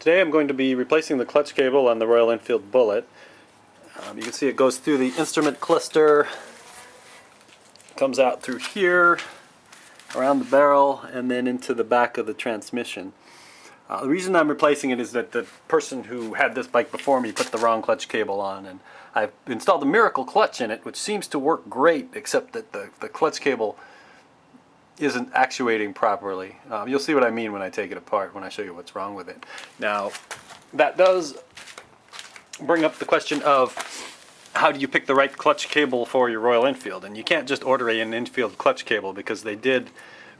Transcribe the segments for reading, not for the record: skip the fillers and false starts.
Today I'm going to be replacing the clutch cable on the Royal Enfield Bullet. You can see it goes through the instrument cluster, comes out through here, around the barrel, and then into the back of the transmission. The reason I'm replacing it is that the person who had this bike before me put the wrong clutch cable on, and I've installed a miracle clutch in it, which seems to work great, except that the clutch cable isn't actuating properly. You'll see what I mean when I take it apart, when I show you what's wrong with it. Now, that does bring up the question of how do you pick the right clutch cable for your Royal Enfield? And you can't just order an Enfield clutch cable because they did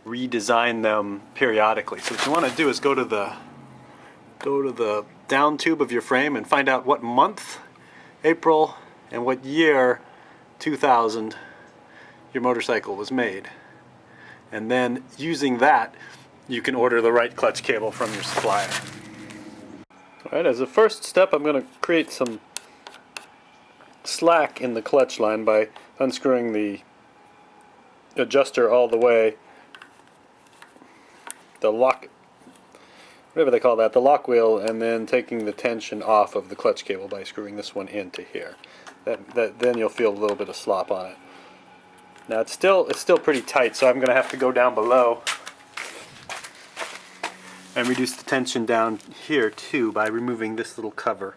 redesign them periodically. So what you want to do is go to the down tube of your frame and find out what month, April, and what year 2000 your motorcycle was made. And then using that, you can order the right clutch cable from your supplier. Alright, as a first step, I'm going to create some slack in the clutch line by unscrewing the adjuster all the way, the lock, whatever they call that, the lock wheel, and then taking the tension off of the clutch cable by screwing this one into here. Then you'll feel a little bit of slop on it. Now it's still pretty tight, so I'm going to have to go down below and reduce the tension down here too by removing this little cover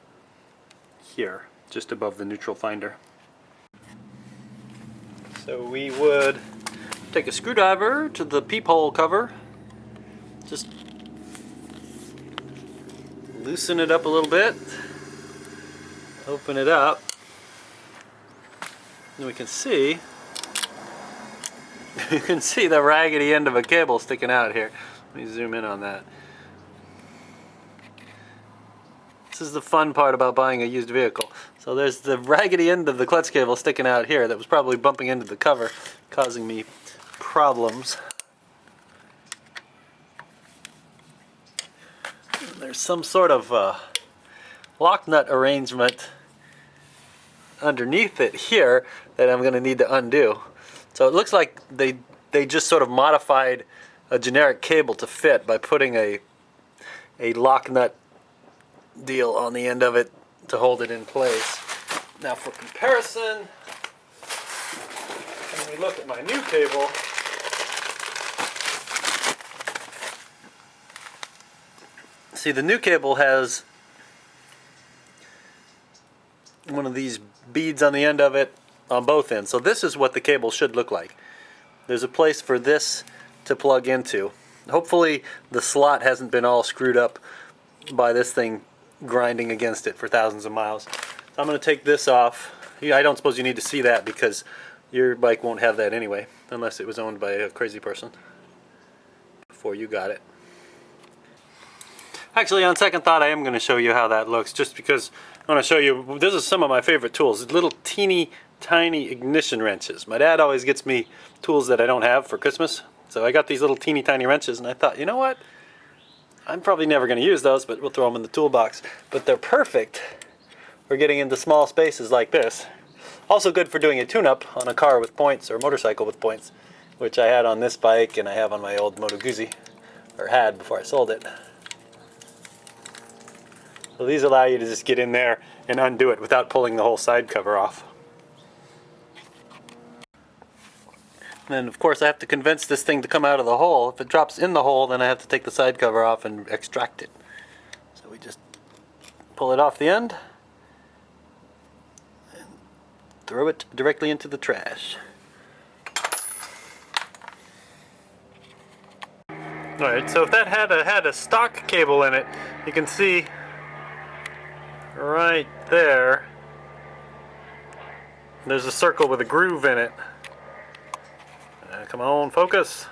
here, just above the neutral finder. So we would take a screwdriver to the peephole cover, just loosen it up a little bit, open it up, and we can see you can see the raggedy end of a cable sticking out here. Let me zoom in on that. This is the fun part about buying a used vehicle. So there's the raggedy end of the clutch cable sticking out here that was probably bumping into the cover, causing me problems. And there's some sort of lock nut arrangement underneath it here that I'm going to need to undo. So it looks like they just sort of modified a generic cable to fit by putting a lock nut deal on the end of it to hold it in place. Now for comparison, when we look at my new cable, see, the new cable has one of these beads on the end of it on both ends. So this is what the cable should look like. There's a place for this to plug into. Hopefully the slot hasn't been all screwed up by this thing grinding against it for thousands of miles. So I'm going to take this off. I don't suppose you need to see that because your bike won't have that anyway, unless it was owned by a crazy person before you got it. Actually, on second thought, I am going to show you how that looks, just because I want to show you, this is some of my favorite tools, little teeny tiny ignition wrenches. My dad always gets me tools that I don't have for Christmas, so I got these little teeny tiny wrenches, and I thought, you know what, I'm probably never going to use those, but we'll throw them in the toolbox. But they're perfect for getting into small spaces like this. Also good for doing a tune-up on a car with points or motorcycle with points, which I had on this bike and I have on my old Moto Guzzi, or had before I sold it. So these allow you to just get in there and undo it without pulling the whole side cover off. And then of course I have to convince this thing to come out of the hole. If it drops in the hole, then I have to take the side cover off and extract it. So we just pull it off the end and throw it directly into the trash. Alright, so if that had a stock cable in it, you can see right there, there's a circle with a groove in it. Come on, focus.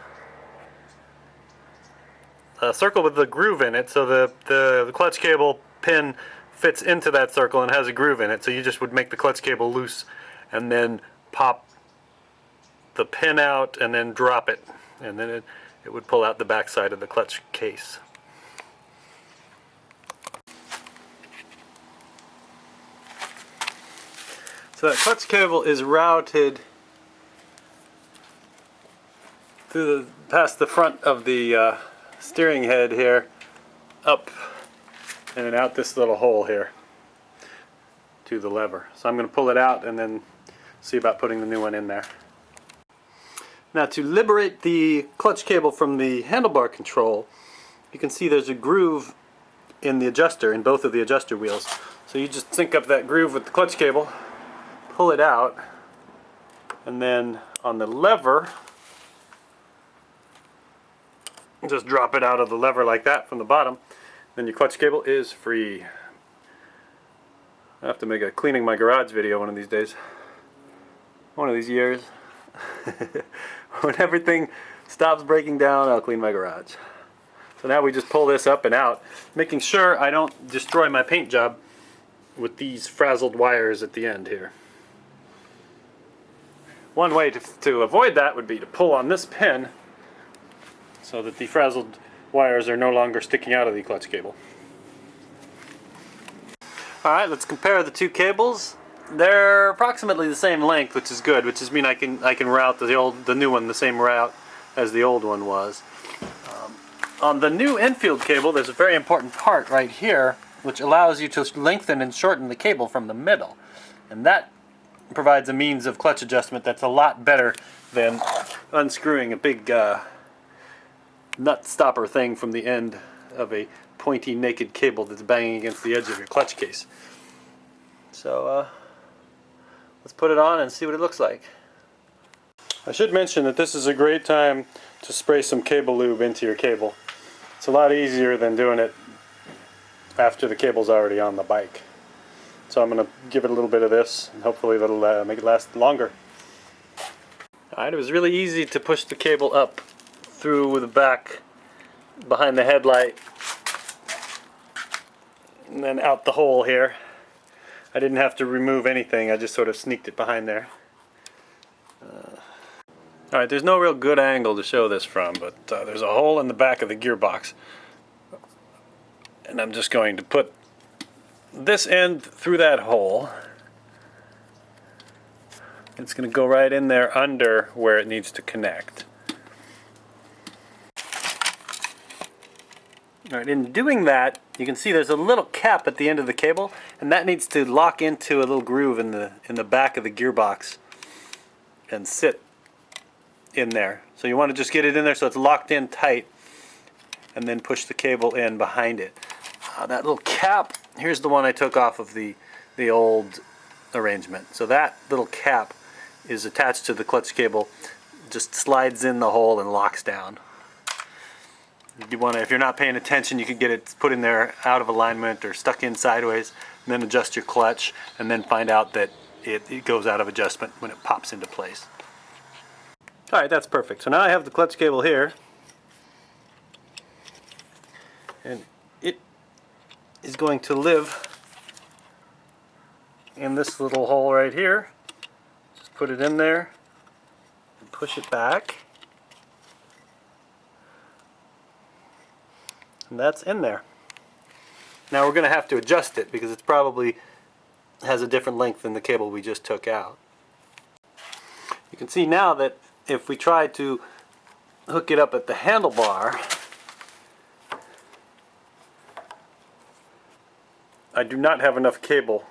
A circle with the groove in it, so the clutch cable pin fits into that circle and has a groove in it. So you just would make the clutch cable loose and then pop the pin out and then drop it. And then it would pull out the back side of the clutch case. So that clutch cable is routed through past the front of the steering head here, up and then out this little hole here to the lever. So I'm going to pull it out and then see about putting the new one in there. Now to liberate the clutch cable from the handlebar control, you can see there's a groove in the adjuster, in both of the adjuster wheels. So you just sync up that groove with the clutch cable, pull it out, and then on the lever, just drop it out of the lever like that from the bottom. Then your clutch cable is free. I have to make a cleaning my garage video one of these days. One of these years. When everything stops breaking down, I'll clean my garage. So now we just pull this up and out, making sure I don't destroy my paint job with these frazzled wires at the end here. One way to avoid that would be to pull on this pin so that the frazzled wires are no longer sticking out of the clutch cable. Alright, let's compare the two cables. They're approximately the same length, which is good, which means I can route the new one the same route as the old one was. On the new Enfield cable, there's a very important part right here which allows you to lengthen and shorten the cable from the middle. And that provides a means of clutch adjustment that's a lot better than unscrewing a big nut stopper thing from the end of a pointy naked cable that's banging against the edge of your clutch case. So let's put it on and see what it looks like. I should mention that this is a great time to spray some cable lube into your cable. It's a lot easier than doing it after the cable's already on the bike. So I'm going to give it a little bit of this, and hopefully that'll make it last longer. Alright, it was really easy to push the cable up through the back behind the headlight and then out the hole here. I didn't have to remove anything, I just sort of sneaked it behind there. Alright, there's no real good angle to show this from, but there's a hole in the back of the gearbox. And I'm just going to put this end through that hole. It's going to go right in there under where it needs to connect. Alright, in doing that, you can see there's a little cap at the end of the cable, and that needs to lock into a little groove in the back of the gearbox and sit in there. So you want to just get it in there so it's locked in tight, and then push the cable in behind it. That little cap, here's the one I took off of the old arrangement. So that little cap is attached to the clutch cable, just slides in the hole and locks down. If you're not paying attention, you could get it put in there out of alignment or stuck in sideways, and then adjust your clutch, and then find out that it goes out of adjustment when it pops into place. Alright, that's perfect. So now I have the clutch cable here, and it is going to live in this little hole right here. Just put it in there and push it back. And that's in there. Now we're going to have to adjust it because it probably has a different length than the cable we just took out. You can see now that if we try to hook it up at the handlebar, I do not have enough cable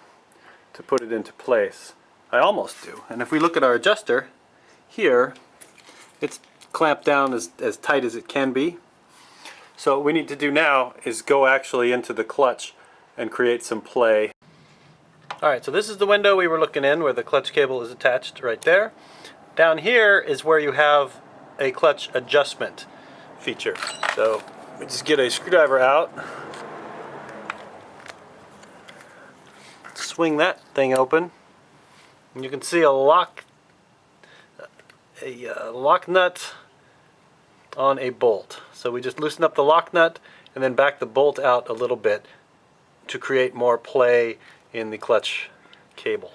to put it into place. I almost do. And if we look at our adjuster here, it's clamped down as tight as it can be. So what we need to do now is go actually into the clutch and create some play. Alright, so this is the window we were looking in where the clutch cable is attached right there. Down here is where you have a clutch adjustment feature. So we just get a screwdriver out, swing that thing open, and you can see a lock nut on a bolt. So we just loosen up the lock nut and then back the bolt out a little bit to create more play in the clutch cable.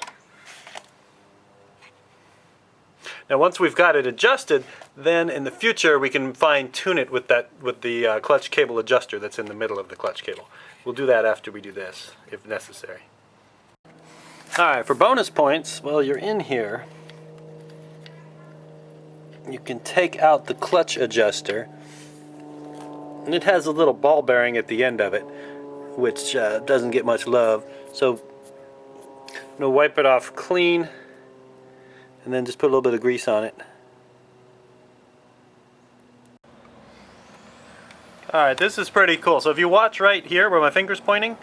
Now once we've got it adjusted, then in the future we can fine-tune it with the clutch cable adjuster that's in the middle of the clutch cable. We'll do that after we do this, if necessary. Alright, for bonus points, while you're in here, you can take out the clutch adjuster, and it has a little ball bearing at the end of it. which doesn't get much love. So I'm going to wipe it off clean and then just put a little bit of grease on it. Alright, this is pretty cool. So if you watch right here where my finger's pointing,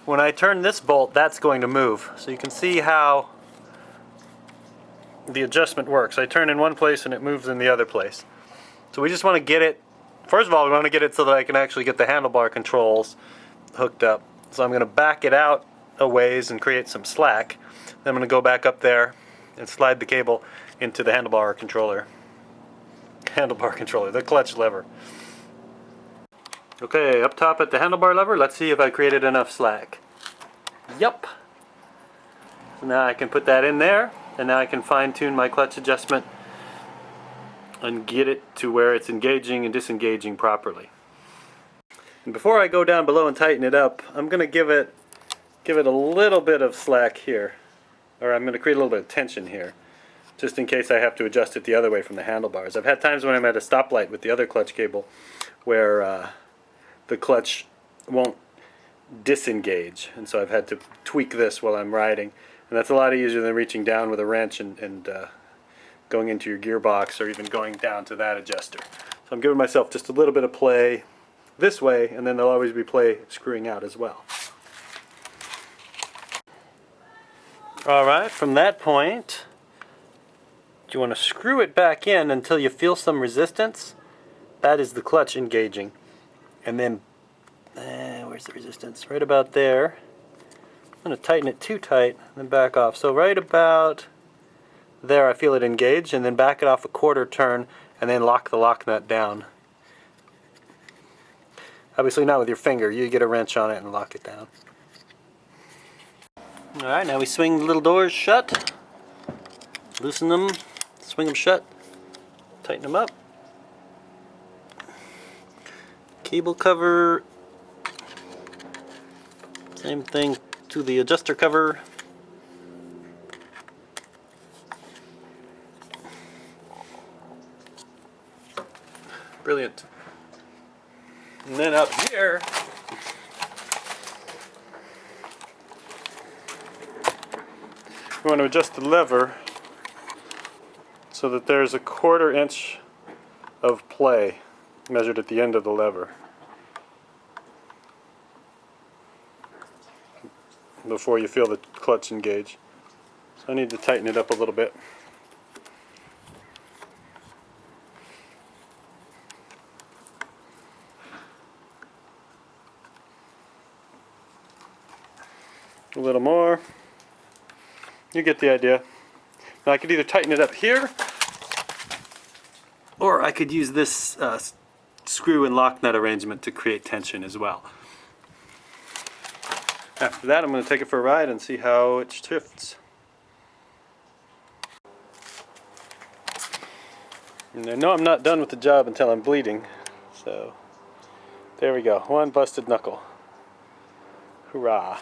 when I turn this bolt, that's going to move. So you can see how the adjustment works. I turn in one place and it moves in the other place. So we just want to get it, first of all we want to get it so that I can actually get the handlebar controls hooked up. So I'm going to back it out a ways and create some slack. Then I'm going to go back up there and slide the cable into the handlebar controller. The clutch lever. Okay, up top at the handlebar lever, let's see if I created enough slack. Yup. So now I can put that in there, and now I can fine-tune my clutch adjustment and get it to where it's engaging and disengaging properly. And before I go down below and tighten it up, I'm going to give it a little bit of slack here, or I'm going to create a little bit of tension here, just in case I have to adjust it the other way from the handlebars. I've had times when I'm at a stoplight with the other clutch cable where the clutch won't disengage, and so I've had to tweak this while I'm riding, and that's a lot easier than reaching down with a wrench and going into your gearbox or even going down to that adjuster. So I'm giving myself just a little bit of play this way, and then there'll always be play screwing out as well. Alright, from that point you want to screw it back in until you feel some resistance. That is the clutch engaging. And then, where's the resistance? Right about there. I'm going to tighten it too tight, and then back off. So right about there I feel it engage, and then back it off a quarter turn, and then lock the lock nut down. Obviously not with your finger. You get a wrench on it and lock it down. Alright, now we swing the little doors shut. Loosen them, swing them shut, tighten them up. Cable cover, same thing to the adjuster cover. Brilliant. And then up here, we want to adjust the lever so that there's a 1/4 inch of play measured at the end of the lever before you feel the clutch engage. So I need to tighten it up a little bit. A little more. You get the idea. Now I could either tighten it up here, or I could use this screw and lock nut arrangement to create tension as well. After that, I'm going to take it for a ride and see how it shifts. And I know I'm not done with the job until I'm bleeding, so there we go. One busted knuckle. Hurrah.